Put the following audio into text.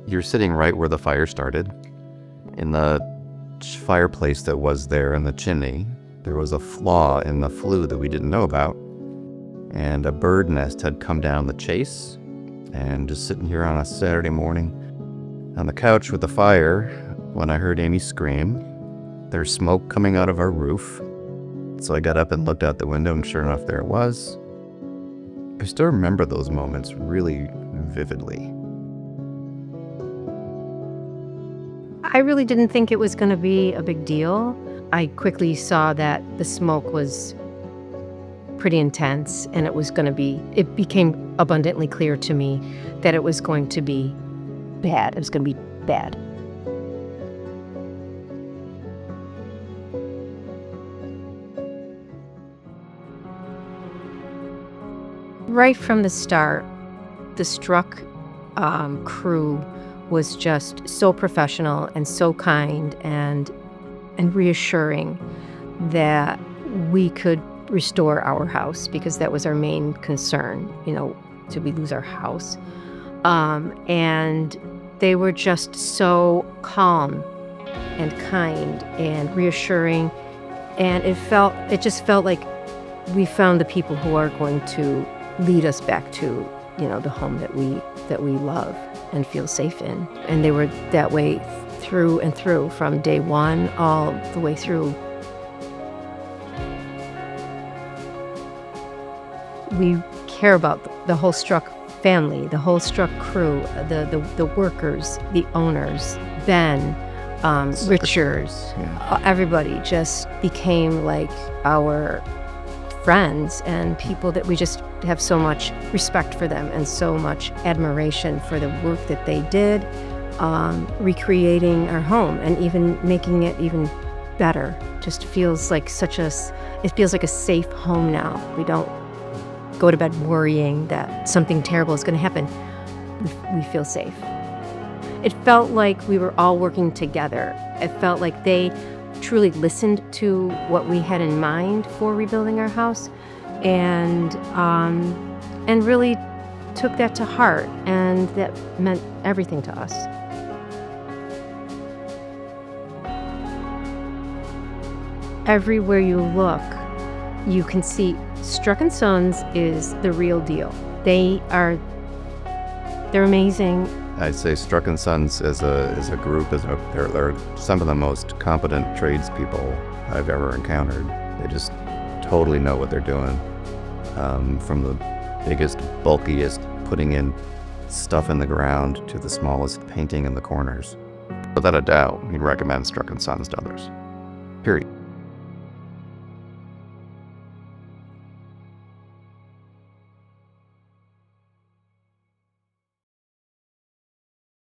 You're sitting right where the fire started. In the fireplace that was there in the chimney, there was a flaw in the flue that we didn't know about. And a bird nest had come down the chase. And just sitting here on a Saturday morning on the couch with the fire, when I heard Amy scream, there's smoke coming out of our roof. So I got up and looked out the window, and sure enough, there it was. I still remember those moments really vividly. I really didn't think it was going to be a big deal. I quickly saw that the smoke was pretty intense, and it became abundantly clear to me that it was going to be bad. It was going to be bad. Right from the start, the Struck crew was just so professional and so kind and reassuring that we could restore our house, because that was our main concern, did we lose our house? And they were just so calm and kind and reassuring, and it just felt like we found the people who are going to lead us back to, the home that we love and feel safe in. And they were that way through and through, from day one all the way through. We care about the whole Struck family, the whole Struck crew, the workers, the owners, Ben, Richard, everybody just became like our friends and people that we just have so much respect for them and so much admiration for the work that they did, recreating our home and even making it even better. Just feels like it feels like a safe home now. We don't go to bed worrying that something terrible is going to happen. We feel safe. It felt like we were all working together. It felt like they truly listened to what we had in mind for rebuilding our house, and really took that to heart, and that meant everything to us. Everywhere you look, you can see Struck & Sons is the real deal. They're amazing. I'd say Struck & Sons as a group, they're some of the most competent tradespeople I've ever encountered. They just totally know what they're doing. From the biggest, bulkiest putting in stuff in the ground to the smallest painting in the corners. Without a doubt, we'd recommend Struck & Sons to others. Period.